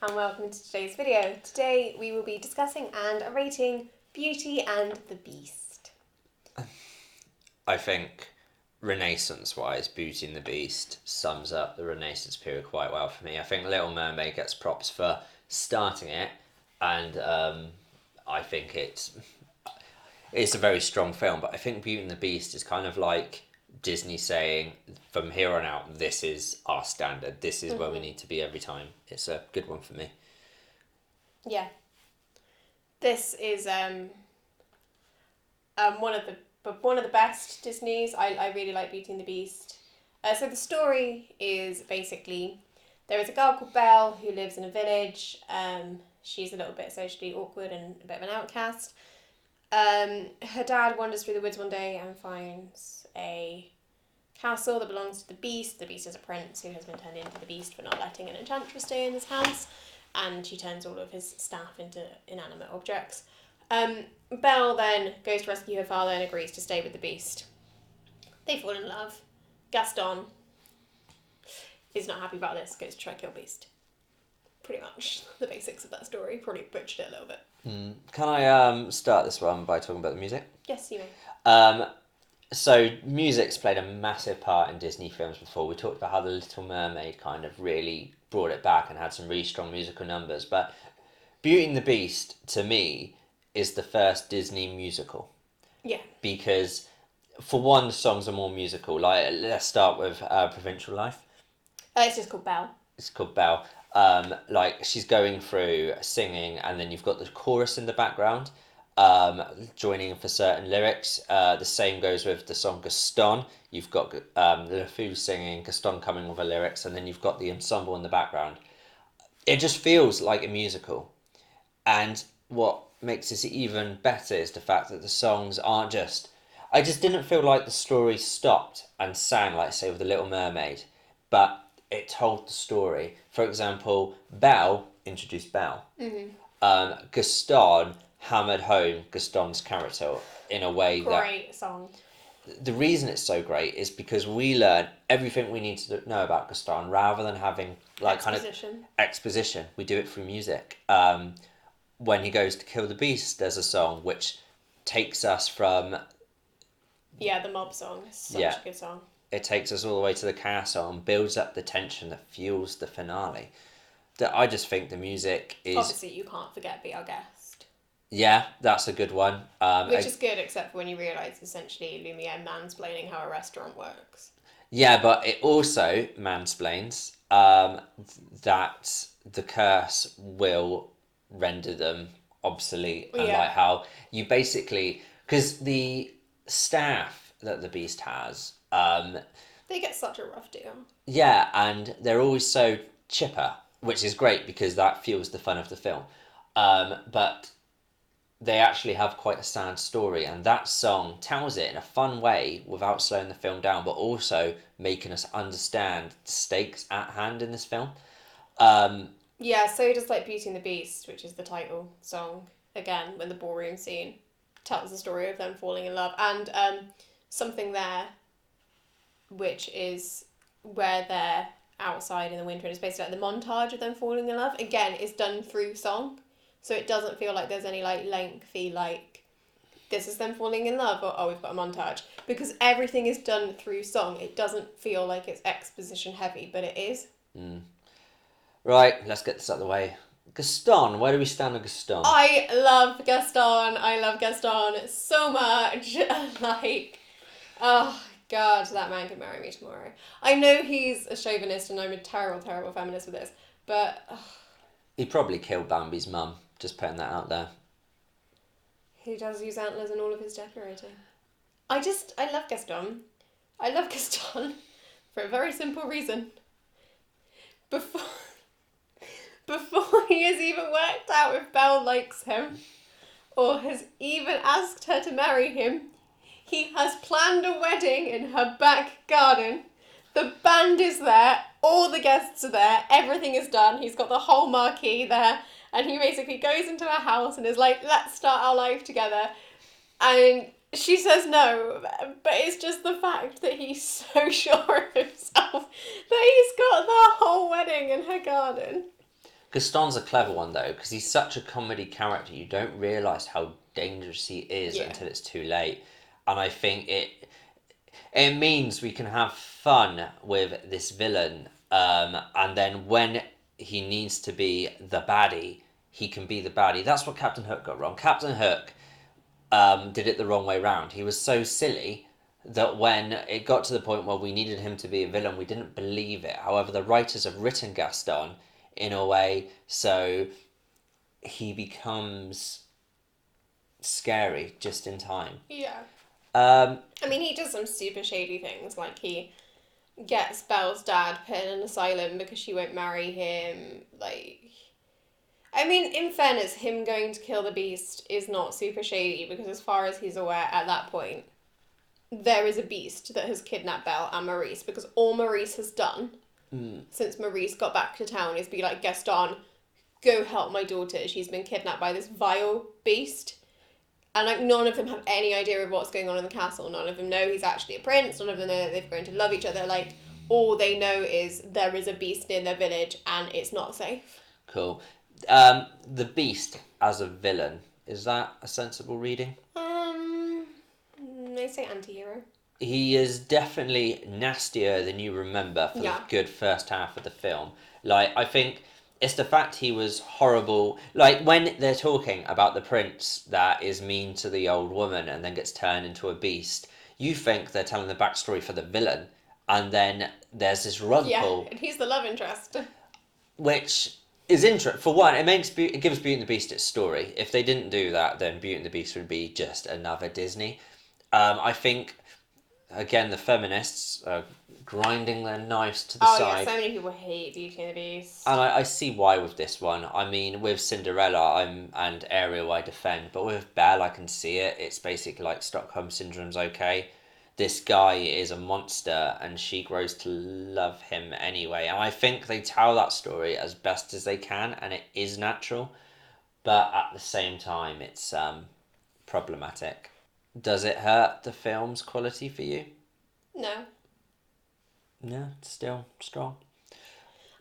and welcome to today's video. Today we will be discussing and rating Beauty and the Beast. I think Renaissance-wise, Beauty and the Beast sums up the Renaissance period quite well for me. I think Little Mermaid gets props for starting it, and I think it's a very strong film, but I think Beauty and the Beast is kind of like Disney saying, from here on out, this is our standard. This is where we need to be every time. It's a good one for me. Yeah. This is one of the best Disneys. I really like Beauty and the Beast. So the story is basically there is a girl called Belle who lives in a village. She's a little bit socially awkward and a bit of an outcast. Her dad wanders through the woods one day and finds a castle that belongs to the Beast. The Beast is a prince who has been turned into the Beast for not letting an enchantress stay in his house, and she turns all of his staff into inanimate objects. Belle then goes to rescue her father and agrees to stay with the Beast. They fall in love. Gaston is not happy about this, goes to try to kill Beast. Pretty much the basics of that story. Probably butchered it a little bit. Can I start this one by talking about the music? Yes, you may. So music's played a massive part in Disney films before. We talked about how The Little Mermaid kind of really brought it back and had some really strong musical numbers. But Beauty and the Beast, to me, is the first Disney musical. Yeah. Because, for one, the songs are more musical. Like, let's start with Provincial Life. It's just called Belle. It's called Belle. Like, she's going through singing, and then you've got the chorus in the background. Joining for certain lyrics. The same goes with the song Gaston. You've got LeFou singing, Gaston coming with the lyrics, and then you've got the ensemble in the background. It just feels like a musical. And what makes this even better is the fact that the songs aren't just... I just didn't feel like the story stopped and sang, like, say, with The Little Mermaid, but it told the story. For example, Belle introduced Belle. Gaston hammered home Gaston's character in a way Great song. The reason it's so great is because we learn everything we need to know about Gaston rather than having like exposition. We do it through music. When he goes to kill the Beast, there's a song which takes us from the mob song. Such a good song. It takes us all the way to the castle and builds up the tension that fuels the finale. I just think the music is... Obviously, you can't forget Be Our Guest. Yeah, that's a good one. Which is good, except for when you realise, essentially, Lumiere mansplaining how a restaurant works. Yeah, but it also mansplains that the curse will render them obsolete. And like how you basically... Because the staff that the Beast has... they get such a rough deal. Yeah, and they're always so chipper, which is great because that fuels the fun of the film. But... they actually have quite a sad story, and that song tells it in a fun way without slowing the film down, but also making us understand the stakes at hand in this film. So just like Beauty and the Beast, which is the title song, again, when the ballroom scene tells the story of them falling in love, and Something There, which is where they're outside in the winter, and it's basically like the montage of them falling in love, again, is done through song. So it doesn't feel like there's any like lengthy like this is them falling in love or we've got a montage, because everything is done through song. It doesn't feel like it's exposition heavy, but it is. Right, let's get this out of the way. Gaston, where do we stand on Gaston? I love Gaston so much. Like, oh God, that man could marry me tomorrow. I know he's a chauvinist and I'm a terrible, terrible feminist with this, but... He probably killed Bambi's mum. Just putting that out there. He does use antlers in all of his decorating. I love Gaston. I love Gaston for a very simple reason. Before he has even worked out if Belle likes him, or has even asked her to marry him, he has planned a wedding in her back garden. The band is there, all the guests are there, everything is done. He's got the whole marquee there, and he basically goes into her house and is like, let's start our life together. And she says no, but it's just the fact that he's so sure of himself that he's got the whole wedding in her garden. Gaston's a clever one though, because he's such a comedy character. You don't realise how dangerous he is Yeah. until it's too late. And I think it means we can have fun with this villain. And then when he needs to be the baddie, he can be the baddie. That's what Captain Hook got wrong. Captain Hook did it the wrong way round. He was so silly that when it got to the point where we needed him to be a villain, we didn't believe it. However, the writers have written Gaston in a way so he becomes scary just in time. Yeah. Um, I mean, he does some super shady things, like he gets Belle's dad put in an asylum because she won't marry him. Like, I mean, in fairness, him going to kill the beast is not super shady because, as far as he's aware at that point, there is a beast that has kidnapped Belle and Maurice, because all Maurice has done since Maurice got back to town is be like, Gaston, go help my daughter. She's been kidnapped by this vile beast. And like none of them have any idea of what's going on in the castle. None of them know he's actually a prince. None of them know that they've grown to love each other. Like, all they know is there is a beast in their village and it's not safe. cool. The Beast as a villain, is that a sensible reading? They say anti-hero. He is definitely nastier than you remember for the good first half of the film. Like, I think it's the fact he was horrible. Like, when they're talking about the prince that is mean to the old woman and then gets turned into a beast, you think they're telling the backstory for the villain. And then there's this rug pull. Yeah, and he's the love interest. Which is interesting. For one, it gives Beauty and the Beast its story. If they didn't do that, then Beauty and the Beast would be just another Disney. I think, again, the feminists are grinding their knives to the side. Yeah, so many people hate Beauty and the Beast. And I see why with this one. I mean, with Cinderella and Ariel, I defend. But with Belle, I can see it. It's basically like Stockholm Syndrome's okay. This guy is a monster and she grows to love him anyway. And I think they tell that story as best as they can and it is natural. But at the same time, it's problematic. Does it hurt the film's quality for you? No. No, it's still strong.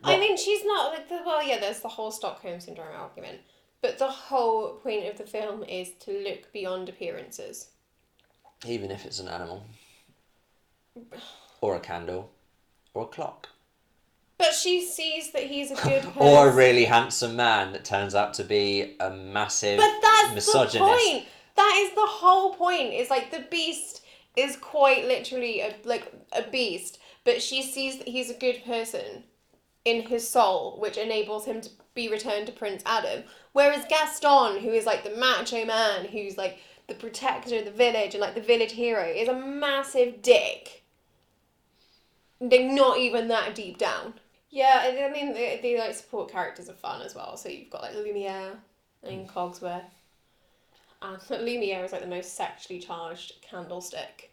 I mean, she's not like there's the whole Stockholm Syndrome argument. But the whole point of the film is to look beyond appearances. Even if it's an animal. Or a candle. Or a clock. But she sees that he's a good person. Or a really handsome man that turns out to be a massive misogynist. The point. That is the whole point. Is like the beast is quite literally a beast, but she sees that he's a good person in his soul, which enables him to be returned to Prince Adam. Whereas Gaston, who is like the macho man, who's like the protector of the village and like the village hero, is a massive dick. They're not even that deep down. Yeah, I mean, the like support characters are fun as well. So you've got like Lumiere and Cogsworth. And Lumiere is like the most sexually charged candlestick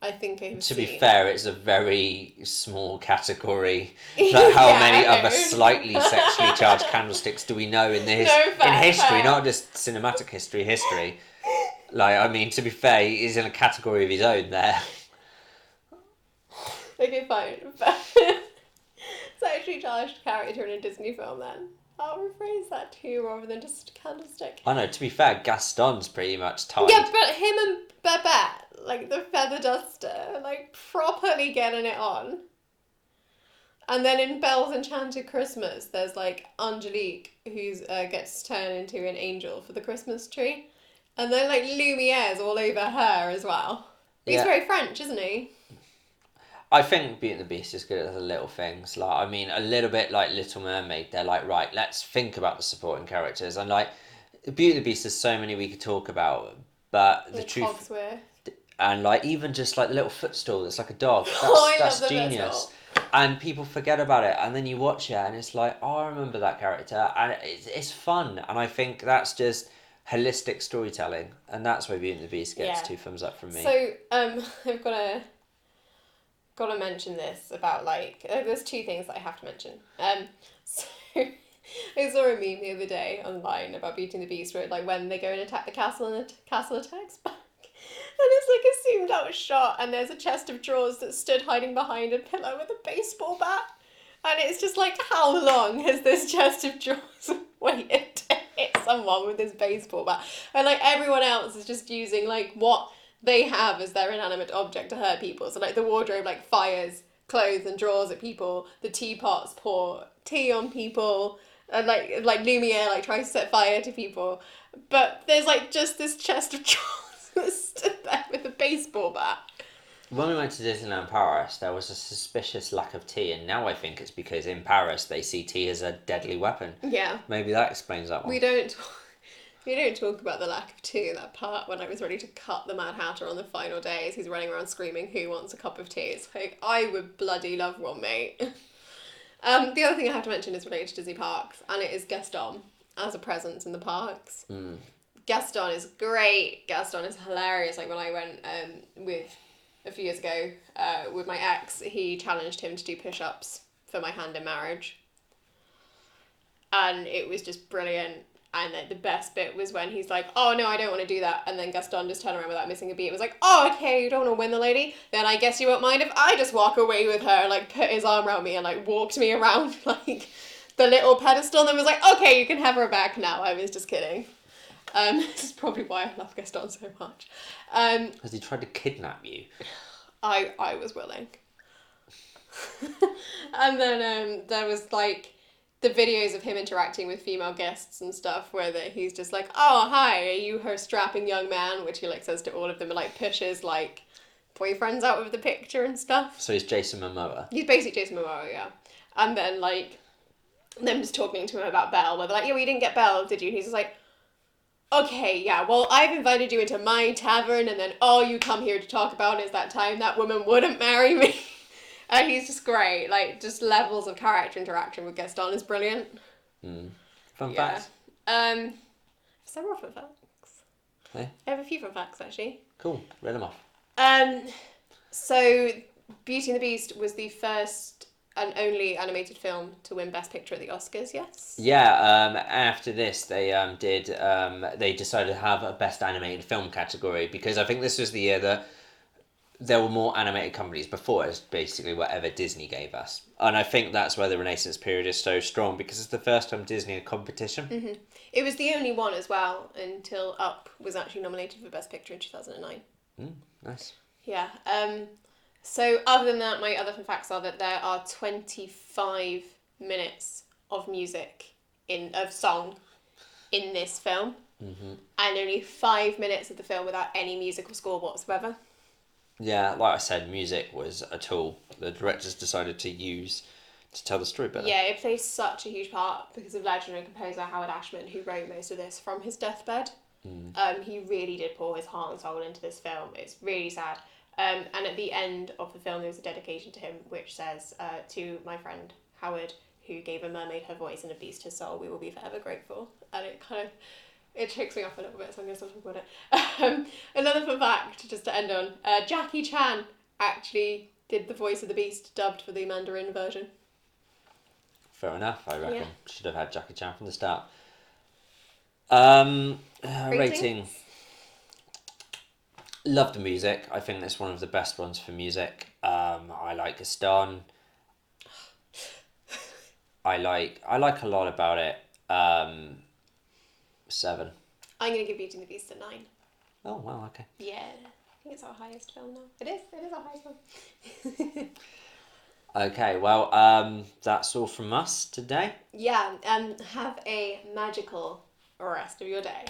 I think I've To seen. be fair, it's a very small category. Like how many other slightly sexually charged candlesticks do we know in in history, not just cinematic history. Like, I mean, to be fair, he's in a category of his own there. Okay, fine. Sexually charged character in a Disney film then. I'll rephrase that too, rather than just a candlestick. I know, to be fair, Gaston's pretty much tied. Yeah, but him and Babette, like the feather duster, like properly getting it on. And then in Belle's Enchanted Christmas, there's like Angelique, who gets turned into an angel for the Christmas tree. And then like Lumiere's all over her as well. He's very French, isn't he? I think Beauty and the Beast is good at the little things. Like, I mean, a little bit like Little Mermaid. They're like, right, let's think about the supporting characters. And like, Beauty and the Beast, there's so many we could talk about. But the truth, Cogsworth. and like even just like the little footstool that's like a dog. That's genius. And people forget about it, and then you watch it, and it's like, oh, I remember that character, and it's fun. And I think that's just holistic storytelling, and that's why Beauty and the Beast gets 2 thumbs up from me. So I've got to mention this about like there's 2 things that I have to mention. So I saw a meme the other day online about Beauty and the Beast where like when they go and attack the castle and the castle attacks back. And it's like a zoomed out shot and there's a chest of drawers that stood hiding behind a pillar with a baseball bat. And it's just like, how long has this chest of drawers waited to hit someone with this baseball bat? And like everyone else is just using like what they have as their inanimate object to hurt people. So like the wardrobe like fires clothes and drawers at people. The teapots pour tea on people. And like Lumiere like tries to set fire to people. But there's like just this chest of drawers that stood there with a baseball bat. When we went to Disneyland Paris, there was a suspicious lack of tea, and now I think it's because in Paris they see tea as a deadly weapon. Yeah. Maybe that explains that one. We don't talk about the lack of tea in that part when I was ready to cut the Mad Hatter on the final day as he's running around screaming, "Who wants a cup of tea?" It's like, I would bloody love one, mate. The other thing I have to mention is related to Disney parks, and it is Gaston as a presence in the parks. Gaston is great. Gaston is hilarious. Like when I went with a few years ago with my ex, he challenged him to do push-ups for my hand in marriage. And it was just brilliant. And the best bit was when he's like, "Oh no, I don't want to do that." And then Gaston just turned around without missing a beat. It was like, "Oh, okay, you don't want to win the lady? Then I guess you won't mind if I just walk away with her." Like put his arm around me and like walked me around like the little pedestal and then was like, "Okay, you can have her back now." I was just kidding. This is probably why I love Gaston so much. Because he tried to kidnap you. I was willing. And then there was like the videos of him interacting with female guests and stuff where he's just like, "Oh, hi, are you her strapping young man?" Which he like says to all of them and like pushes like boyfriends out of the picture and stuff. So he's Jason Momoa. He's basically Jason Momoa, yeah. And then like them just talking to him about Belle, where they're like, "Yeah, well, you didn't get Belle, did you?" And he's just like, "Okay, yeah, well, I've invited you into my tavern, and then all you come here to talk about is that time that woman wouldn't marry me." And he's just great. Like, just levels of character interaction with Gaston is brilliant. Fun facts? Several fun facts. Hey? I have a few fun facts, actually. Cool, read them off. So, Beauty and the Beast was the first and only animated film to win Best Picture at the Oscars, yes? Yeah, after this they they decided to have a Best Animated Film category because I think this was the year that there were more animated companies. Before it was basically whatever Disney gave us. And I think that's why the Renaissance period is so strong because it's the first time Disney had competition. Mm-hmm. It was the only one as well until Up was actually nominated for Best Picture in 2009. Nice. Yeah. So other than that, my other fun facts are that there are 25 minutes of music of song in this film, and only 5 minutes of the film without any musical score whatsoever. Yeah, like I said, music was a tool the directors decided to use to tell the story better. Yeah, it plays such a huge part because of legendary composer Howard Ashman, who wrote most of this from his deathbed. He really did pour his heart and soul into this film. It's really sad. And at the end of the film, there's a dedication to him, which says, "To my friend Howard, who gave a mermaid her voice and a beast his soul, we will be forever grateful." And it takes me off a little bit, so I'm going to stop talking about it. Another fun fact, just to end on, Jackie Chan actually did the voice of the beast, dubbed for the Mandarin version. Fair enough, I reckon. Yeah. Should have had Jackie Chan from the start. Rating. Love the music. I think that's one of the best ones for music. I like Gaston. I like a lot about it. 7. I'm going to give Beauty and the Beast a 9. Oh, wow, okay. Yeah, I think it's our highest film now. It is our highest film. Okay, well, that's all from us today. Yeah, have a magical rest of your day.